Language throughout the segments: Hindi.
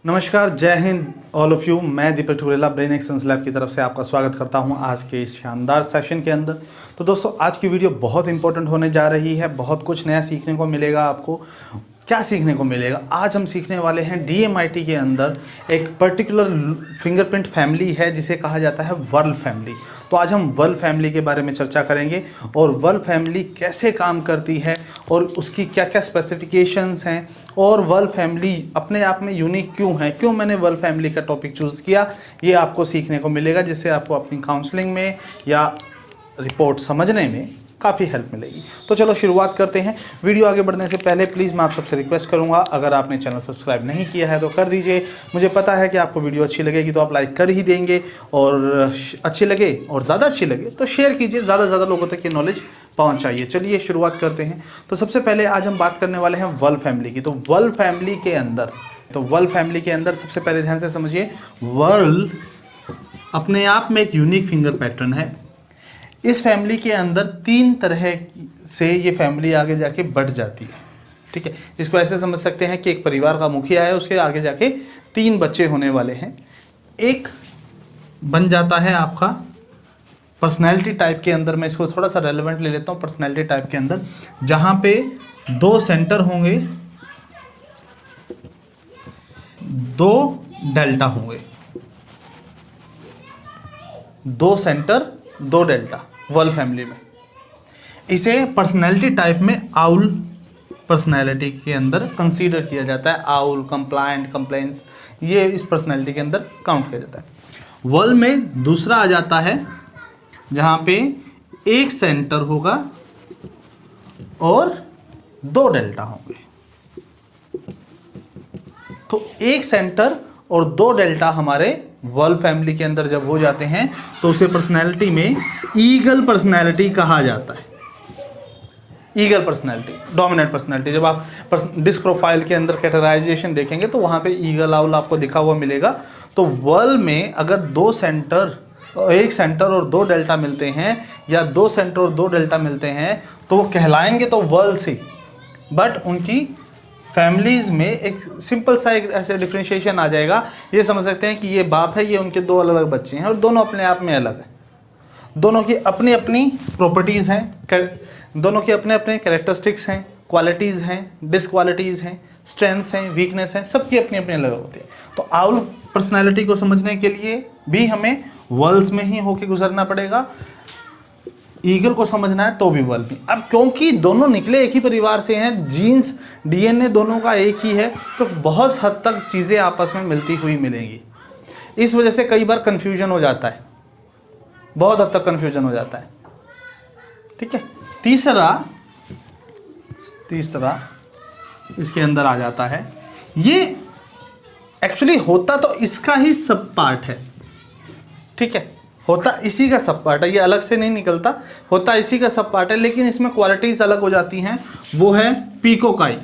नमस्कार, जय हिंद ऑल ऑफ यू। मैं दीपक ठुरेला ब्रेन एक्सचेंज लैब की तरफ से आपका स्वागत करता हूं आज के इस शानदार सेशन के अंदर। तो दोस्तों, आज की वीडियो बहुत इंपॉर्टेंट होने जा रही है। बहुत कुछ नया सीखने को मिलेगा आपको। क्या सीखने को मिलेगा? आज हम सीखने वाले हैं DMIT के अंदर एक पर्टिकुलर फिंगरप्रिंट फैमिली है जिसे कहा जाता है वर्ल फैमिली। तो आज हम वर्ल फैमिली के बारे में चर्चा करेंगे और वर्ल फैमिली कैसे काम करती है और उसकी क्या क्या स्पेसिफिकेशंस हैं और वर्ल फैमिली अपने आप में यूनिक क्यों है, क्यों मैंने वर्ल फैमिली का टॉपिक चूज़ किया, ये आपको सीखने को मिलेगा, जिससे आपको अपनी काउंसलिंग में या रिपोर्ट समझने में काफ़ी हेल्प मिलेगी। तो चलो शुरुआत करते हैं। वीडियो आगे बढ़ने से पहले प्लीज़ मैं आप सबसे रिक्वेस्ट करूंगा, अगर आपने चैनल सब्सक्राइब नहीं किया है तो कर दीजिए। मुझे पता है कि आपको वीडियो अच्छी लगेगी तो आप लाइक कर ही देंगे, और अच्छी लगे और ज़्यादा अच्छी लगे तो शेयर कीजिए, ज़्यादा से ज़्यादा लोगों तक ये नॉलेज पहुँचाइए। चलिए शुरुआत करते हैं। तो सबसे पहले आज हम बात करने वाले हैं वर्ल फैमिली की। तो वर्ल फैमिली के अंदर सबसे पहले ध्यान से समझिए, वर्ल अपने आप में एक यूनिक फिंगर पैटर्न है। इस फैमिली के अंदर 3 तरह से ये फैमिली आगे जाके बढ़ जाती है। ठीक है, इसको ऐसे समझ सकते हैं कि एक परिवार का मुखिया है, उसके आगे जाके 3 बच्चे होने वाले हैं। एक बन जाता है आपका पर्सनैलिटी टाइप के अंदर। मैं इसको थोड़ा सा रेलेवेंट ले लेता हूँ। पर्सनैलिटी टाइप के अंदर जहाँ पे 2 सेंटर होंगे, 2 डेल्टा होंगे, 2 सेंटर 2 डेल्टा वर्ल फैमिली में। इसे पर्सनैलिटी टाइप में आउल पर्सनैलिटी के अंदर कंसीडर किया जाता है। आउल, कंप्लायंट, कंप्लेंस, ये इस पर्सनैलिटी के अंदर काउंट किया जाता है। वर्ल में दूसरा आ जाता है जहाँ पे 1 सेंटर होगा और 2 डेल्टा होंगे। तो 1 सेंटर और 2 डेल्टा हमारे वर्ल फैमिली के अंदर जब हो जाते हैं तो उसे पर्सनैलिटी में ईगल पर्सनैलिटी कहा जाता है। Eagle personality, dominant personality. जब आप डिस्क प्रोफाइल के अंदर कैटेगराइजेशन देखेंगे तो वहाँ पे ईगल आउल आपको दिखा हुआ मिलेगा। तो वर्ल में अगर 1 सेंटर और 2 डेल्टा मिलते हैं या 2 सेंटर और 2 डेल्टा मिलते हैं तो वो कहलाएंगे तो वर्ल से, बट उनकी फैमिलीज़ में एक सिंपल सा एक ऐसे डिफ्रेंशिएशन आ जाएगा। ये समझ सकते हैं कि ये बाप है, ये उनके 2 अलग अलग बच्चे हैं और दोनों अपने आप में अलग हैं। दोनों की अपनी अपनी प्रॉपर्टीज़ हैं, दोनों के अपने अपने कैरेक्टरिस्टिक्स हैं, क्वालिटीज़ हैं, डिसक्वालिटीज़ हैं, स्ट्रेंथ्स हैं, वीकनेस हैं, सबकी अपनी अपनी अलग होती है। तो आउल पर्सनैलिटी को समझने के लिए भी हमें वर्ल्स में ही होके गुजरना पड़ेगा। ईगल को समझना है तो भी वर्ल में। अब क्योंकि दोनों निकले एक ही परिवार से हैं, जीन्स DNA दोनों का एक ही है, तो बहुत हद तक चीज़ें आपस में मिलती हुई मिलेंगी। इस वजह से कई बार कन्फ्यूजन हो जाता है, बहुत हद तक कन्फ्यूजन हो जाता है। ठीक है, तीसरा इसके अंदर आ जाता है। ये एक्चुअली होता तो इसका ही सब पार्ट है। ठीक है, होता इसी का सब पार्ट है, ये अलग से नहीं निकलता, होता इसी का सब पार्ट है, लेकिन इसमें क्वालिटीज अलग हो जाती हैं। वो है पीकोकाई।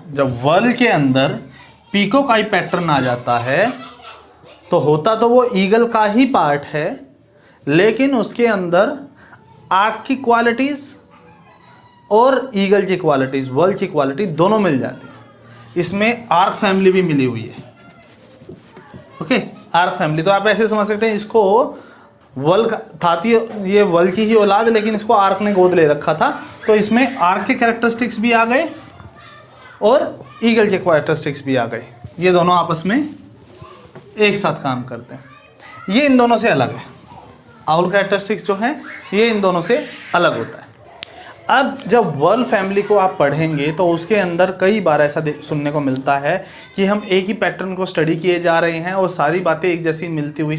जब वर्ल के अंदर पीकोकाई पैटर्न आ जाता है तो होता तो वो ईगल का ही पार्ट है, लेकिन उसके अंदर आर्क की क्वालिटीज और ईगल की क्वालिटीज, वर्ल की क्वालिटी दोनों मिल जाती है। इसमें आर्क फैमिली भी मिली हुई है। ओके, आर्क फैमिली तो आप ऐसे समझ सकते हैं, इसको वर्ल था, ये वर्ल की ही औलाद, लेकिन इसको आर्क ने गोद ले रखा था। तो इसमें आर्क के कैरेक्टरिस्टिक्स भी आ गए और ईगल के कैरेक्टरिस्टिक्स भी आ गए। ये दोनों आपस में एक साथ काम करते हैं। ये इन दोनों से अलग है। आउल कैरेक्टरिस्टिक्स जो हैं ये इन दोनों से अलग होता है। अब जब वर्ल फैमिली को आप पढ़ेंगे तो उसके अंदर कई बार ऐसा सुनने को मिलता है कि हम एक ही पैटर्न को स्टडी किए जा रहे हैं और सारी बातें एक जैसी मिलती हुई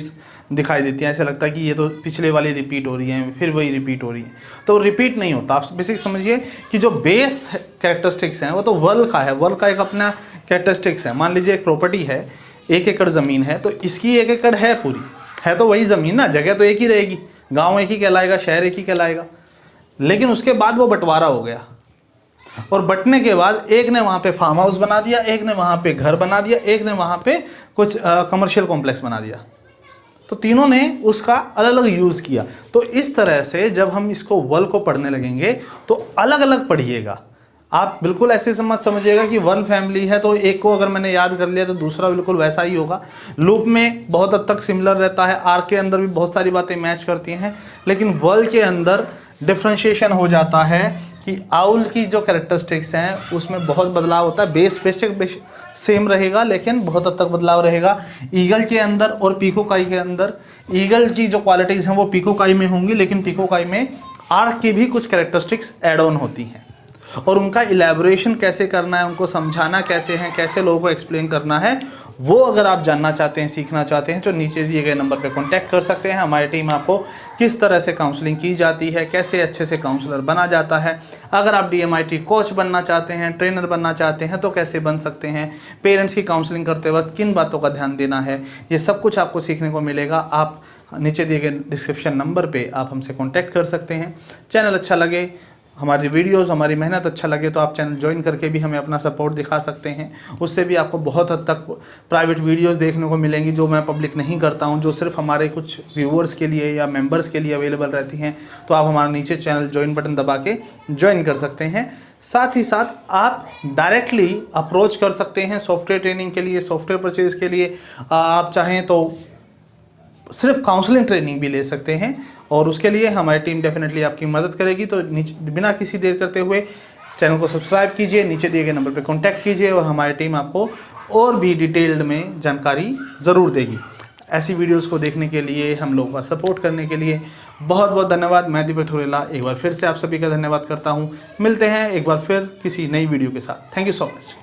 दिखाई देती हैं। ऐसा लगता है कि ये तो पिछले वाली रिपीट हो रही हैं, फिर वही रिपीट हो रही हैं। तो रिपीट नहीं होता। आप बेसिक समझिए कि जो बेस कैरेक्टरिस्टिक्स हैं वो तो वर्ल का है। वर्ल का एक अपना कैरेक्टरिस्टिक्स है। मान लीजिए एक प्रॉपर्टी है, 1 एकड़ ज़मीन है, तो इसकी 1 एकड़ है पूरी, है तो वही ज़मीन ना, जगह तो एक ही रहेगी, गाँव एक ही कहलाएगा, शहर एक ही कहलाएगा। लेकिन उसके बाद वो बंटवारा हो गया और बंटने के बाद एक ने वहाँ पे फार्म हाउस बना दिया, एक ने वहाँ पे घर बना दिया, एक ने वहाँ पे कुछ कमर्शियल कॉम्प्लेक्स बना दिया। तो तीनों ने उसका अलग अलग यूज़ किया। तो इस तरह से जब हम इसको वर्ल को पढ़ने लगेंगे तो अलग अलग पढ़िएगा। आप बिल्कुल ऐसे समझिएगा कि वर्ल फैमिली है तो एक को अगर मैंने याद कर लिया तो दूसरा बिल्कुल वैसा ही होगा। लूप में बहुत हद तक सिमिलर रहता है, आर के अंदर भी बहुत सारी बातें मैच करती हैं, लेकिन वर्ल के अंदर डिफ्रेंशिएशन हो जाता है कि आउल की जो कैरेक्टरिस्टिक्स हैं उसमें बहुत बदलाव होता है। बेस बेसिक सेम रहेगा लेकिन बहुत हद तक बदलाव रहेगा। ईगल के अंदर और पीकोकाई के अंदर ईगल की जो क्वालिटीज़ हैं वो पीकोकाई में होंगी, लेकिन पीकोकाई में आर्क की भी कुछ कैरेक्टरिस्टिक्स एड ऑन होती हैं और उनका इलेबोरेशन कैसे करना है, उनको समझाना कैसे है, कैसे लोगों को एक्सप्लेन करना है, वो अगर आप जानना चाहते हैं, सीखना चाहते हैं तो नीचे दिए गए नंबर पे कांटेक्ट कर सकते हैं। हमारी टीम आपको किस तरह से काउंसलिंग की जाती है, कैसे अच्छे से काउंसलर बना जाता है, अगर आप DMIT कोच बनना चाहते हैं, ट्रेनर बनना चाहते हैं तो कैसे बन सकते हैं, पेरेंट्स की काउंसलिंग करते वक्त किन बातों का ध्यान देना है, ये सब कुछ आपको सीखने को मिलेगा। आप नीचे दिए गए डिस्क्रिप्शन नंबर पर आप हमसे कॉन्टैक्ट कर सकते हैं। चैनल अच्छा लगे, हमारी वीडियोस, हमारी मेहनत अच्छा लगे तो आप चैनल ज्वाइन करके भी हमें अपना सपोर्ट दिखा सकते हैं। उससे भी आपको बहुत हद तक प्राइवेट वीडियोस देखने को मिलेंगी जो मैं पब्लिक नहीं करता हूं, जो सिर्फ हमारे कुछ व्यूअर्स के लिए या मेंबर्स के लिए अवेलेबल रहती हैं। तो आप हमारा नीचे चैनल ज्वाइन बटन दबा के ज्वाइन कर सकते हैं। साथ ही साथ आप डायरेक्टली अप्रोच कर सकते हैं सॉफ्टवेयर ट्रेनिंग के लिए, सॉफ्टवेयर परचेज के लिए। आप चाहें तो सिर्फ काउंसलिंग ट्रेनिंग भी ले सकते हैं और उसके लिए हमारी टीम डेफिनेटली आपकी मदद करेगी। तो बिना किसी देर करते हुए चैनल को सब्सक्राइब कीजिए, नीचे दिए गए नंबर पर कांटेक्ट कीजिए और हमारी टीम आपको और भी डिटेल्ड में जानकारी ज़रूर देगी। ऐसी वीडियोस को देखने के लिए, हम लोगों का सपोर्ट करने के लिए बहुत बहुत धन्यवाद। मैं दीपक ठुरेला एक बार फिर से आप सभी का धन्यवाद करता हूँ। मिलते हैं एक बार फिर किसी नई वीडियो के साथ। Thank you so much.